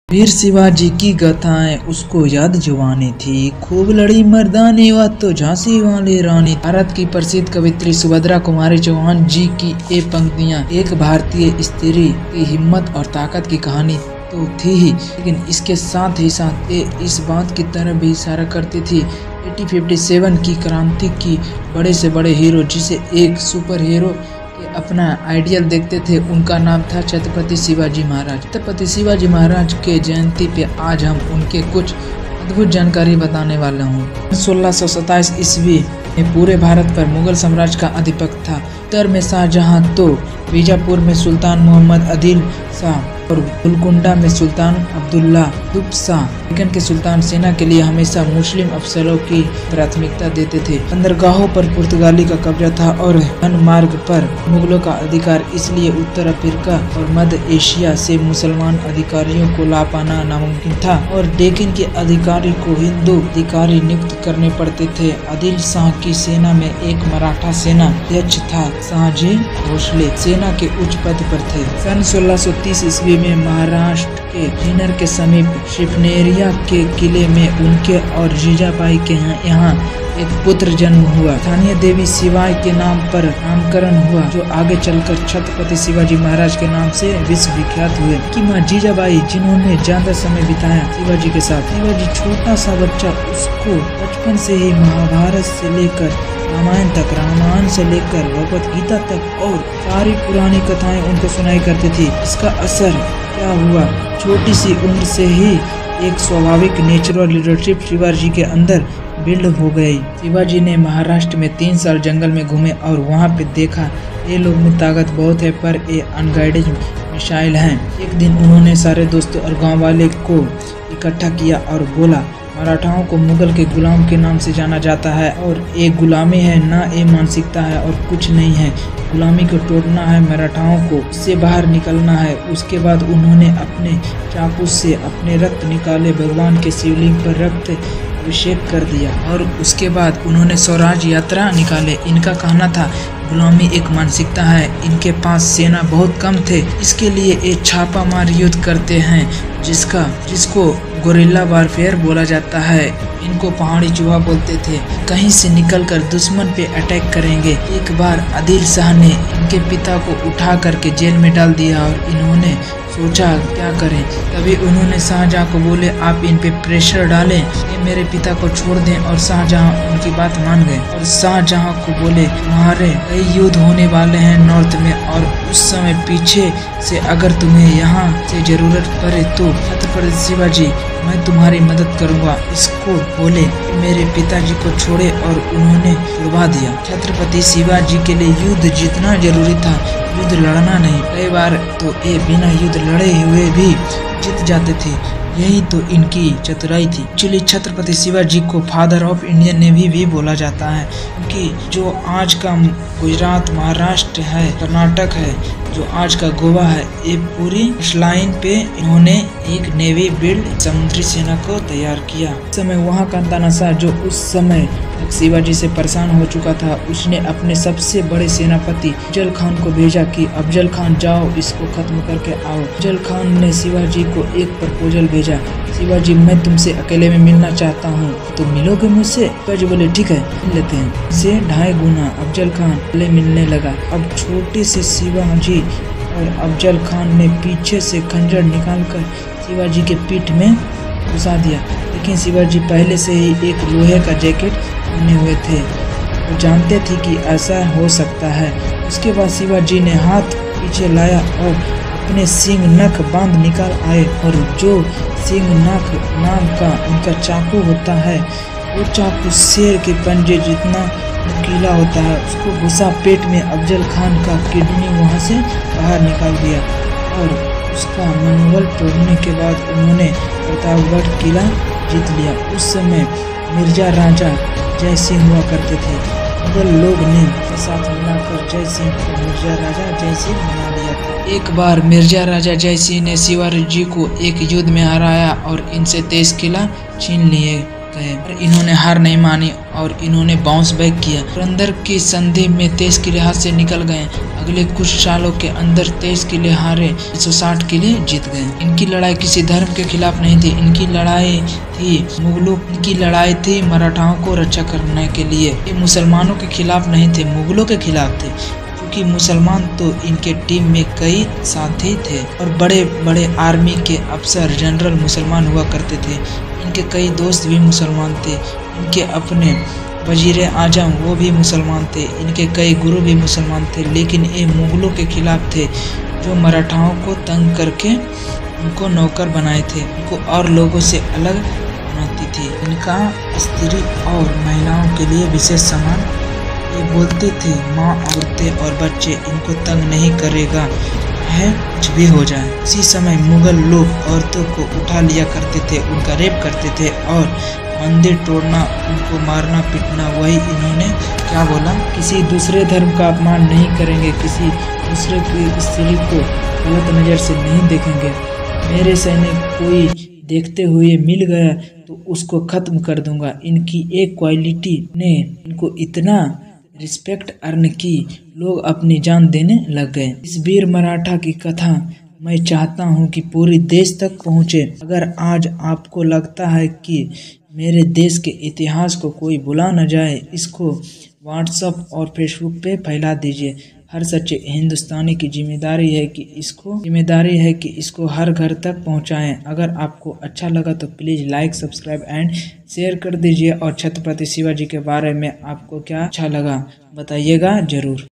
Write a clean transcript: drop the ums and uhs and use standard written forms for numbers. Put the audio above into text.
वीर शिवाजी की गाथाएं उसको याद जुबानी थी, खूब लड़ी मर्दानी वह तो झांसी वाली रानी। भारत की प्रसिद्ध कवित्री सुभद्रा कुमारी चौहान जी की ये पंक्तियां एक भारतीय स्त्री की हिम्मत और ताकत की कहानी तो थी ही, लेकिन इसके साथ ही साथ ये इस बात की तरफ भी इशारा करती थी 1857 की क्रांति की बड़े से बड़े हीरो जिसे एक सुपर हीरो अपना आइडियल देखते थे, उनका नाम था छत्रपति शिवाजी महाराज। छत्रपति शिवाजी महाराज के जयंती पे आज हम उनके कुछ अद्भुत जानकारी बताने वाला हूँ। 1627 ईस्वी में पूरे भारत पर मुगल साम्राज्य का आधिपत्य था। उत्तर में शाहजहां तो बीजापुर में सुल्तान मोहम्मद आदिल शाह और गोलकुंडा में सुल्तान अब्दुल्ला दुब शाह। दक्कन के सुल्तान सेना के लिए हमेशा मुस्लिम अफसरों की प्राथमिकता देते थे। बंदरगाहों पर पुर्तगाली का कब्जा था और वन मार्ग पर मुगलों का अधिकार, इसलिए उत्तर अफ्रीका और मध्य एशिया से मुसलमान अधिकारियों को ला पाना नामुमकिन था और डेक्कन के अधिकारी को हिंदू अधिकारी नियुक्त करने पड़ते थे। आदिल शाह की सेना में एक मराठा सेना अध्यक्ष था, शाहजी भोसले सेना के उच्च पद पर थे। सन 1630 ईस्वी में महाराष्ट्र के जीनर के समीप शिवनेरिया के किले में उनके और जीजाबाई के यहाँ एक पुत्र जन्म हुआ। स्थानीय देवी शिवाय के नाम पर नामकरण हुआ, जो आगे चलकर छत्रपति शिवाजी महाराज के नाम से विश्व विख्यात हुए। की माँ जीजाबाई, जिन्होंने ज्यादा समय बिताया शिवाजी के साथ। शिवाजी छोटा सा बच्चा, उसको बचपन से ही महाभारत से लेकर रामायण तक, रामायण से लेकर भगवत गीता तक और सारी पुरानी कथाएं उनको सुनाई करती थी। इसका असर क्या हुआ, छोटी सी उम्र से ही एक स्वाभाविक नेचुरल लीडरशिप शिवाजी के अंदर बिल्ड हो गई। शिवाजी ने महाराष्ट्र में 3 साल जंगल में घूमे और वहां पे देखा ये लोग में ताकत बहुत है पर ये अनगाइडेड मिसाइल हैं। एक दिन उन्होंने सारे दोस्तों और गांव वाले को इकट्ठा किया और बोला, मराठाओं को मुगल के गुलाम के नाम से जाना जाता है और एक गुलामी है ना, ये मानसिकता है और कुछ नहीं है। गुलामी को तोड़ना है, मराठाओं को इससे बाहर निकलना है। उसके बाद उन्होंने अपने चाकू से अपने रक्त निकाले, भगवान के शिवलिंग पर रक्त अभिषेक कर दिया और उसके बाद उन्होंने स्वराज यात्रा निकाले। इनका कहना था गुलामी एक मानसिकता है, इनके पास सेना बहुत कम थे, इसके लिए ये छापा मार युद्ध करते हैं जिसको गोरिल्ला वारफेयर बोला जाता है। इनको पहाड़ी चूहा बोलते थे। कहीं से निकलकर दुश्मन पे अटैक करेंगे। एक बार आदिल शाह ने इनके पिता को उठा करके जेल में डाल दिया और इन्होंने सोचा क्या करें। तभी उन्होंने शाहजहां को बोले, आप इन पे प्रेशर डालें, ये मेरे पिता को छोड़ दें और शाहजहां उनकी बात मान गए और शाहजहां को बोले, तुम्हारे कई युद्ध होने वाले हैं नॉर्थ में और उस समय पीछे से अगर तुम्हें यहाँ से जरूरत पड़े तो छत्रपति शिवाजी मैं तुम्हारी मदद करूंगा। इसको बोले मेरे पिताजी को छोड़े और उन्होंने छुड़वा दिया। छत्रपति शिवाजी के लिए युद्ध जीतना जरूरी था, युद्ध लड़ना नहीं। कई बार तो ये बिना युद्ध लड़े हुए भी जीत जाते थे, यही तो इनकी चतुराई थी। एक्चुअली छत्रपति शिवाजी को फादर ऑफ इंडियन नेवी भी बोला जाता है, क्योंकि जो आज का गुजरात, महाराष्ट्र है, कर्नाटक है, जो आज का गोवा है, ये पूरी लाइन पे इन्होंने एक नेवी बिल्ड समुद्री सेना को तैयार किया। उस समय वहाँ का तानाशाह, जो उस समय शिवाजी से परेशान हो चुका था, उसने अपने सबसे बड़े सेनापति अफजल खान को भेजा कि अफजल खान जाओ इसको खत्म करके आओ। अफजल खान ने शिवाजी को एक प्रपोजल भेजा, शिवाजी मैं तुमसे अकेले में मिलना चाहता हूँ, तो मिलोगे मुझसे? शिवाजी बोले ठीक है मिल लेते हैं। से 2.5 गुना अफजल खान पहले मिलने लगा। अब छोटे से शिवाजी और अफजल खान ने पीछे से खंजर निकालकर शिवाजी के पीठ में घुसा दिया, लेकिन शिवाजी पहले से ही एक लोहे का जैकेट पहने हुए थे, वो जानते थे कि ऐसा हो सकता है। उसके बाद शिवाजी ने हाथ पीछे लाया और अपने सिंह नख बांध निकाल आए और जो सिंह नख नाम का उनका चाकू होता है, वो चाकू शेर के पंजे जितना नुकीला होता है, उसको घुसा पेट में। अफजल खान का किडनी वहाँ से बाहर निकाल दिया और उसका मनोबल तोड़ने के बाद उन्होंने प्रतापगढ़ किला जीत लिया। उस समय मिर्जा राजा जय सिंह हुआ करते थे। मुगल लोग ने साथ मिलाकर जय सिंह को मिर्जा राजा जय सिंह बना दिया था। एक बार मिर्जा राजा जय सिंह ने शिवाजी को एक युद्ध में हराया और इनसे 23 किला छीन लिए। गए, पर इन्होंने हार नहीं मानी और इन्होंने बाउंस बैक किया। पुरंदर की संधि में 23 किले हाथ से निकल गए। अगले कुछ सालों के अंदर 23 किले हारे, 160 किले जीत गए। इनकी लड़ाई किसी धर्म के खिलाफ नहीं थी, इनकी लड़ाई थी मुगलों की लड़ाई थी मराठाओं को रक्षा करने के लिए। ये मुसलमानों के खिलाफ नहीं थे, मुगलों के खिलाफ थे, क्योंकि मुसलमान तो इनके टीम में कई साथी थे और बड़े बड़े आर्मी के अफसर जनरल मुसलमान हुआ करते थे। इनके कई दोस्त भी मुसलमान थे, इनके अपने वजीर आजम वो भी मुसलमान थे, इनके कई गुरु भी मुसलमान थे। लेकिन ये मुगलों के खिलाफ थे जो मराठाओं को तंग करके उनको नौकर बनाए थे, उनको और लोगों से अलग बनाती थी। इनका स्त्री और महिलाओं के लिए विशेष सम्मान। ये बोलते थे माँ, औरतें और बच्चे इनको तंग नहीं करेगा है कुछ भी हो जाए। इसी समय मुगल लोग औरतों को उठा लिया करते थे, उनका रेप करते थे और मंदिर तोड़ना, उनको मारना पीटना। वही इन्होंने क्या बोला, किसी दूसरे धर्म का अपमान नहीं करेंगे, किसी दूसरे की स्त्री को गलत नज़र से नहीं देखेंगे। मेरे सैनिक कोई देखते हुए मिल गया तो उसको खत्म कर दूंगा। इनकी एक क्वालिटी ने इनको इतना रिस्पेक्ट अर्न की, लोग अपनी जान देने लग गए। इस वीर मराठा की कथा मैं चाहता हूं कि पूरी देश तक पहुंचे। अगर आज आपको लगता है कि मेरे देश के इतिहास को कोई भुला न जाए, इसको व्हाट्सएप और फेसबुक पे फैला दीजिए। हर सच्चे हिंदुस्तानी की जिम्मेदारी है कि इसको हर घर तक पहुंचाएं। अगर आपको अच्छा लगा तो please like, subscribe and share कर दीजिए। और छत्रपति शिवाजी के बारे में आपको क्या अच्छा लगा बताइएगा ज़रूर।